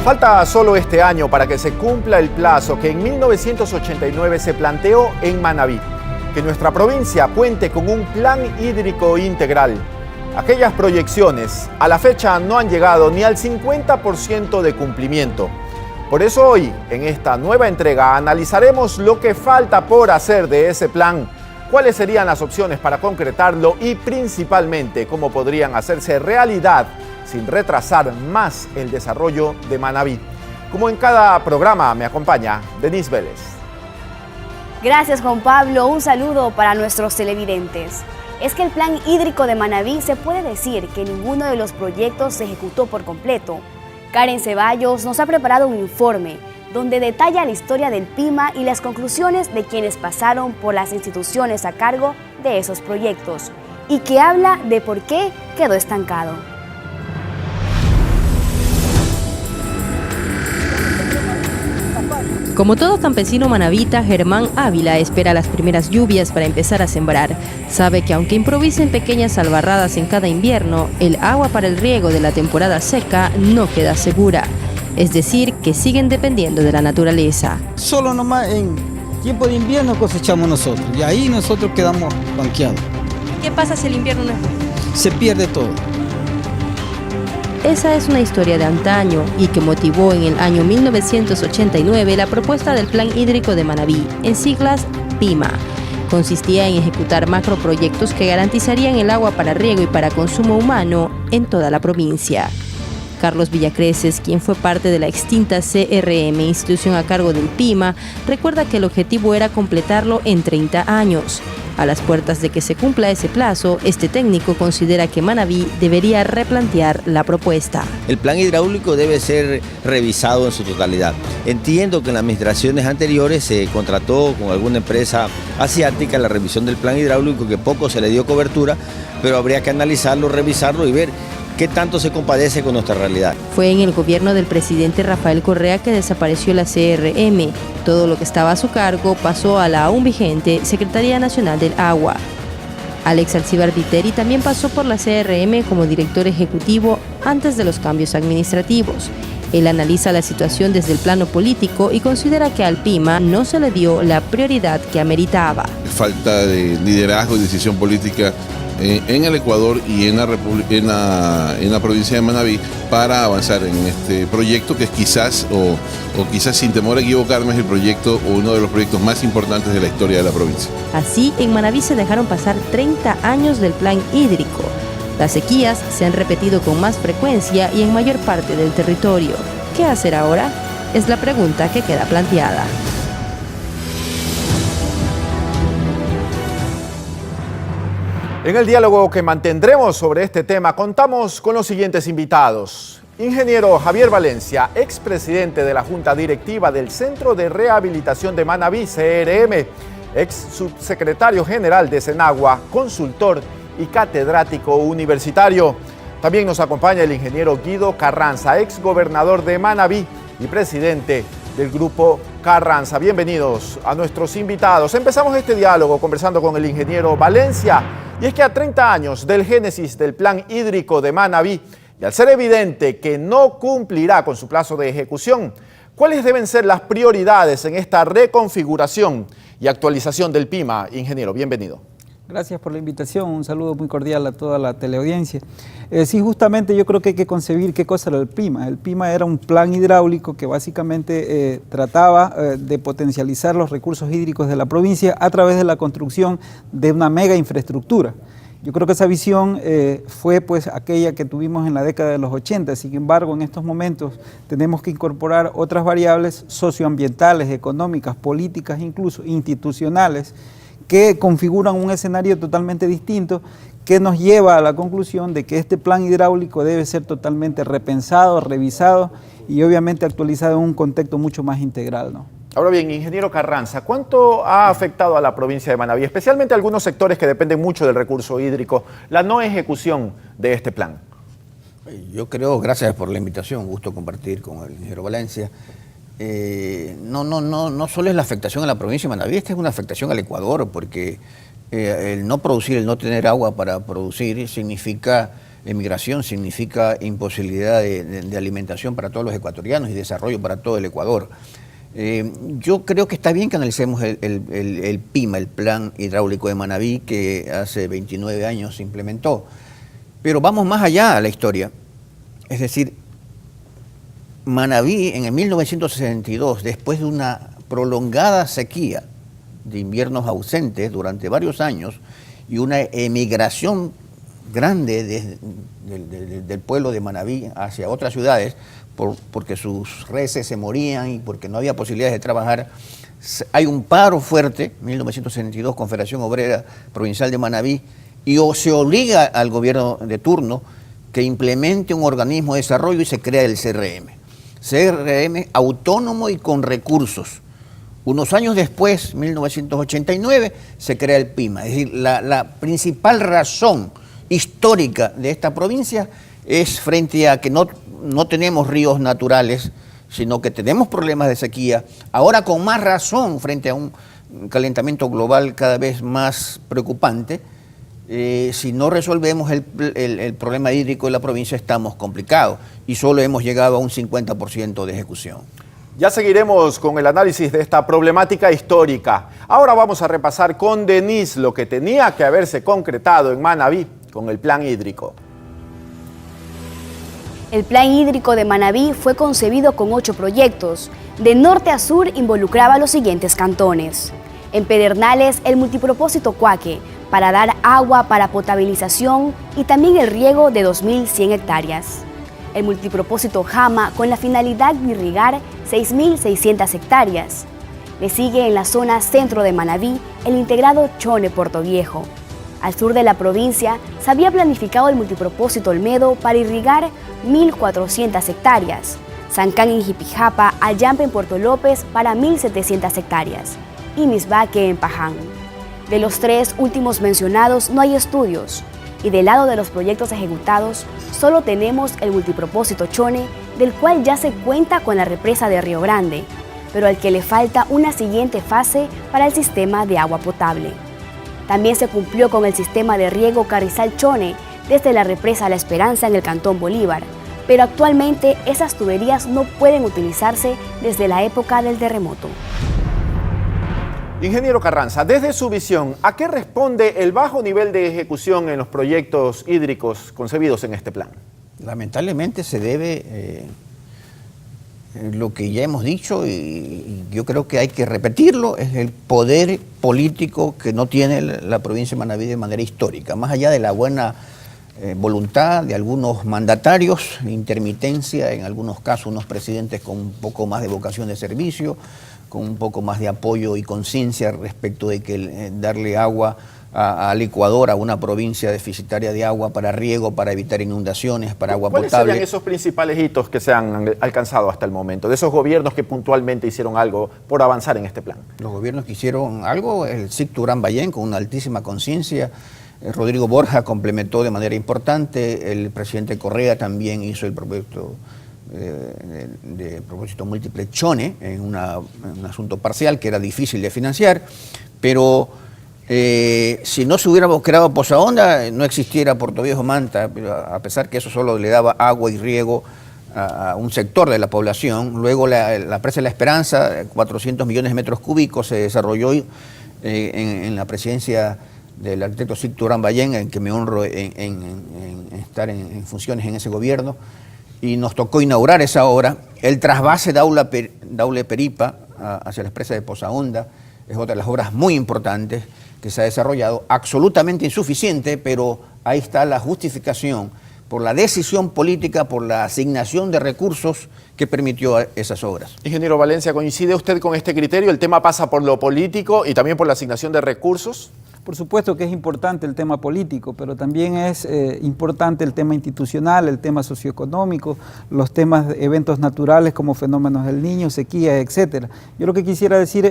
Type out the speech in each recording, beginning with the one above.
Falta solo este año para que se cumpla el plazo que en 1989 se planteó en Manabí, que nuestra provincia cuente con un plan hídrico integral. Aquellas proyecciones a la fecha no han llegado ni al 50% de cumplimiento. Por eso hoy, en esta nueva entrega, analizaremos lo que falta por hacer de ese plan, cuáles serían las opciones para concretarlo y principalmente cómo podrían hacerse realidad sin retrasar más el desarrollo de Manabí. Como en cada programa, me acompaña Denise Vélez. Gracias, Juan Pablo. Un saludo para nuestros televidentes. Es que el plan hídrico de Manabí se puede decir que ninguno de los proyectos se ejecutó por completo. Karen Ceballos nos ha preparado un informe donde detalla la historia del PIMA y las conclusiones de quienes pasaron por las instituciones a cargo de esos proyectos y que habla de por qué quedó estancado. Como todo campesino manabita, Germán Ávila espera las primeras lluvias para empezar a sembrar. Sabe que aunque improvisen pequeñas albarradas en cada invierno, el agua para el riego de la temporada seca no queda segura. Es decir, que siguen dependiendo de la naturaleza. Solo nomás en tiempo de invierno cosechamos nosotros y ahí nosotros quedamos banqueados. ¿Qué pasa si el invierno no es bueno? Se pierde todo. Esa es una historia de antaño y que motivó en el año 1989 la propuesta del Plan Hídrico de Manabí, en siglas PIMA. Consistía en ejecutar macroproyectos que garantizarían el agua para riego y para consumo humano en toda la provincia. Carlos Villacreces, quien fue parte de la extinta CRM, institución a cargo del PIMA, recuerda que el objetivo era completarlo en 30 años. A las puertas de que se cumpla ese plazo, este técnico considera que Manabí debería replantear la propuesta. El plan hidráulico debe ser revisado en su totalidad. Entiendo que en las administraciones anteriores se contrató con alguna empresa asiática la revisión del plan hidráulico, que poco se le dio cobertura, pero habría que analizarlo, revisarlo y ver qué tanto se compadece con nuestra realidad. Fue en el gobierno del presidente Rafael Correa que desapareció la CRM. Todo lo que estaba a su cargo pasó a la aún vigente Secretaría Nacional del Agua. Alex Alcibar Viteri también pasó por la CRM como director ejecutivo antes de los cambios administrativos. Él analiza la situación desde el plano político y considera que al PIMA no se le dio la prioridad que ameritaba. Falta de liderazgo y decisión política en el Ecuador y en la provincia de Manabí para avanzar en este proyecto que es quizás, o quizás sin temor a equivocarme, es el proyecto o uno de los proyectos más importantes de la historia de la provincia. Así, en Manabí se dejaron pasar 30 años del plan hídrico. Las sequías se han repetido con más frecuencia y en mayor parte del territorio. ¿Qué hacer ahora? Es la pregunta que queda planteada. En el diálogo que mantendremos sobre este tema, contamos con los siguientes invitados. Ingeniero Javier Valencia, expresidente de la Junta Directiva del Centro de Rehabilitación de Manabí, CRM, ex subsecretario general de Senagua, consultor y catedrático universitario. También nos acompaña el ingeniero Guido Carranza, ex gobernador de Manabí y presidente del Grupo Carranza. Bienvenidos a nuestros invitados. Empezamos este diálogo conversando con el ingeniero Valencia. Y es que a 30 años del génesis del plan hídrico de Manabí, y al ser evidente que no cumplirá con su plazo de ejecución, ¿cuáles deben ser las prioridades en esta reconfiguración y actualización del PIMA? Ingeniero, bienvenido. Gracias por la invitación, un saludo muy cordial a toda la teleaudiencia. Sí, justamente yo creo que hay que concebir qué cosa era el PIMA. El PIMA era un plan hidráulico que básicamente trataba de potencializar los recursos hídricos de la provincia a través de la construcción de una mega infraestructura. Yo creo que esa visión fue pues aquella que tuvimos en la década de los 80, sin embargo en estos momentos tenemos que incorporar otras variables socioambientales, económicas, políticas, incluso institucionales, que configuran un escenario totalmente distinto, que nos lleva a la conclusión de que este plan hidráulico debe ser totalmente repensado, revisado y obviamente actualizado en un contexto mucho más integral, ¿no? Ahora bien, ingeniero Carranza, ¿cuánto ha afectado a la provincia de Manabí, especialmente a algunos sectores que dependen mucho del recurso hídrico, la no ejecución de este plan? Yo creo, gracias por la invitación, gusto compartir con el ingeniero Valencia. No solo es la afectación a la provincia de Manabí, esta es una afectación al Ecuador, porque el no producir, el no tener agua para producir significa emigración significa imposibilidad de alimentación para todos los ecuatorianos y desarrollo para todo el Ecuador. Yo creo que está bien que analicemos el PIMA, el Plan Hidráulico de Manabí, que hace 29 años se implementó. Pero vamos más allá a la historia. Es decir, Manabí en el 1962, después de una prolongada sequía de inviernos ausentes durante varios años y una emigración grande del pueblo de Manabí hacia otras ciudades, porque sus reses se morían y porque no había posibilidades de trabajar, hay un paro fuerte, 1962, Confederación Obrera Provincial de Manabí, y se obliga al gobierno de turno que implemente un organismo de desarrollo y se crea el CRM. CRM autónomo y con recursos. Unos años después, 1989, se crea el PIMA. Es decir, la principal razón histórica de esta provincia es frente a que no tenemos ríos naturales, sino que tenemos problemas de sequía. Ahora con más razón, frente a un calentamiento global cada vez más preocupante, si no resolvemos el problema hídrico de la provincia estamos complicados y solo hemos llegado a un 50% de ejecución. Ya seguiremos con el análisis de esta problemática histórica. Ahora vamos a repasar con Denise lo que tenía que haberse concretado en Manabí con el plan hídrico. El plan hídrico de Manabí fue concebido con 8 proyectos. De norte a sur involucraba los siguientes cantones. En Pedernales, el multipropósito Cuaque, para dar agua para potabilización y también el riego de 2.100 hectáreas. El multipropósito Jama, con la finalidad de irrigar 6.600 hectáreas. Le sigue en la zona centro de Manabí el integrado Chone Puerto Viejo. Al sur de la provincia se había planificado el multipropósito Olmedo para irrigar 1.400 hectáreas. Sancán en Jipijapa, Ayampe en Puerto López para 1.700 hectáreas y Misbaque en Paján. De los 3 últimos mencionados no hay estudios y del lado de los proyectos ejecutados solo tenemos el multipropósito Chone, del cual ya se cuenta con la represa de Río Grande, pero al que le falta una siguiente fase para el sistema de agua potable. También se cumplió con el sistema de riego Carrizal Chone desde la represa La Esperanza en el Cantón Bolívar, pero actualmente esas tuberías no pueden utilizarse desde la época del terremoto. Ingeniero Carranza, desde su visión, ¿a qué responde el bajo nivel de ejecución en los proyectos hídricos concebidos en este plan? Lamentablemente se debe lo que ya hemos dicho y yo creo que hay que repetirlo, es el poder político que no tiene la provincia de Manabí de manera histórica, más allá de la buena voluntad de algunos mandatarios, intermitencia, en algunos casos unos presidentes con un poco más de vocación de servicio, con un poco más de apoyo y conciencia respecto de que darle agua al Ecuador, a una provincia deficitaria de agua para riego, para evitar inundaciones, para agua potable. ¿Cuáles serían esos principales hitos que se han alcanzado hasta el momento, de esos gobiernos que puntualmente hicieron algo por avanzar en este plan? Los gobiernos que hicieron algo, el SIC Turán Ballén, con una altísima conciencia, Rodrigo Borja complementó de manera importante, el presidente Correa también hizo el proyecto de propósito múltiple Chone, en un asunto parcial que era difícil de financiar, pero si no se hubiera creado Posaonda, no existiera Puerto Viejo Manta, pero a pesar que eso solo le daba agua y riego a un sector de la población. Luego la presa de La Esperanza, 400 millones de metros cúbicos, se desarrolló en la presidencia del arquitecto SIC Turán Ballén, en que me honro en estar en funciones en ese gobierno, y nos tocó inaugurar esa obra. El trasvase Daule-Peripa hacia la presa de Posaonda es otra de las obras muy importantes que se ha desarrollado, absolutamente insuficiente, pero ahí está la justificación por la decisión política, por la asignación de recursos que permitió esas obras. Ingeniero Valencia, ¿coincide usted con este criterio? ¿El tema pasa por lo político y también por la asignación de recursos? Por supuesto que es importante el tema político, pero también es importante el tema institucional, el tema socioeconómico, los temas de eventos naturales como fenómenos del Niño, sequía, etcétera. Yo lo que quisiera decir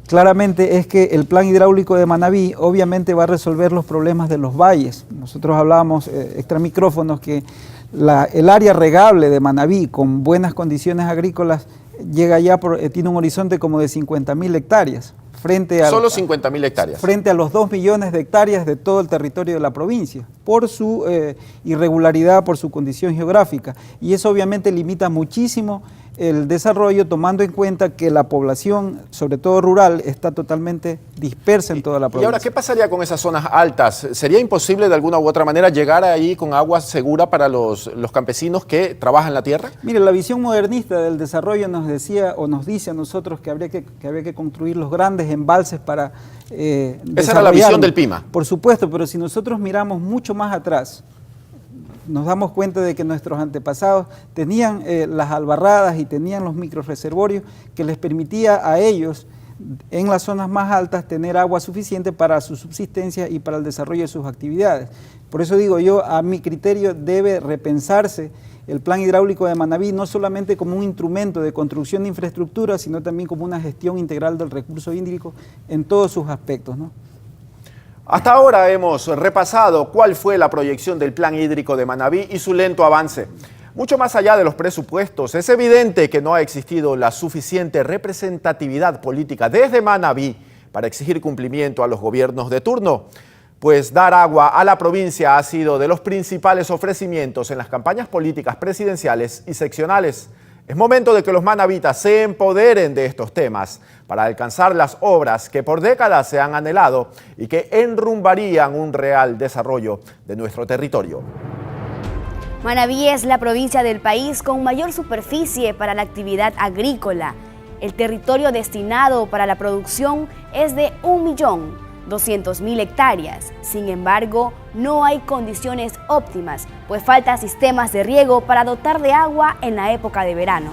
claramente es que el plan hidráulico de Manabí obviamente va a resolver los problemas de los valles. Nosotros hablábamos extra micrófonos que el área regable de Manabí con buenas condiciones agrícolas llega ya, tiene un horizonte como de 50.000 hectáreas. frente a... Solo 50.000 hectáreas. Frente a los 2 millones de hectáreas de todo el territorio de la provincia, por su irregularidad, por su condición geográfica. Y eso obviamente limita muchísimo el desarrollo, tomando en cuenta que la población, sobre todo rural, está totalmente dispersa en toda la provincia. ¿Y ahora qué pasaría con esas zonas altas? ¿Sería imposible de alguna u otra manera llegar ahí con agua segura para los campesinos que trabajan la tierra? Mire, la visión modernista del desarrollo nos decía o nos dice a nosotros que habría que construir los grandes embalses para Esa era la visión del PIMA. Por supuesto, pero si nosotros miramos mucho más atrás, nos damos cuenta de que nuestros antepasados tenían las albarradas y tenían los microreservorios que les permitía a ellos, en las zonas más altas, tener agua suficiente para su subsistencia y para el desarrollo de sus actividades. Por eso digo yo, a mi criterio debe repensarse el plan hidráulico de Manabí, no solamente como un instrumento de construcción de infraestructura, sino también como una gestión integral del recurso hídrico en todos sus aspectos, ¿no? Hasta ahora hemos repasado cuál fue la proyección del plan hídrico de Manabí y su lento avance. Mucho más allá de los presupuestos, es evidente que no ha existido la suficiente representatividad política desde Manabí para exigir cumplimiento a los gobiernos de turno, pues dar agua a la provincia ha sido de los principales ofrecimientos en las campañas políticas presidenciales y seccionales. Es momento de que los manabitas se empoderen de estos temas para alcanzar las obras que por décadas se han anhelado y que enrumbarían un real desarrollo de nuestro territorio. Manabí es la provincia del país con mayor superficie para la actividad agrícola. El territorio destinado para la producción es de 1.200.000 hectáreas. Sin embargo, no hay condiciones óptimas, pues faltan sistemas de riego para dotar de agua en la época de verano.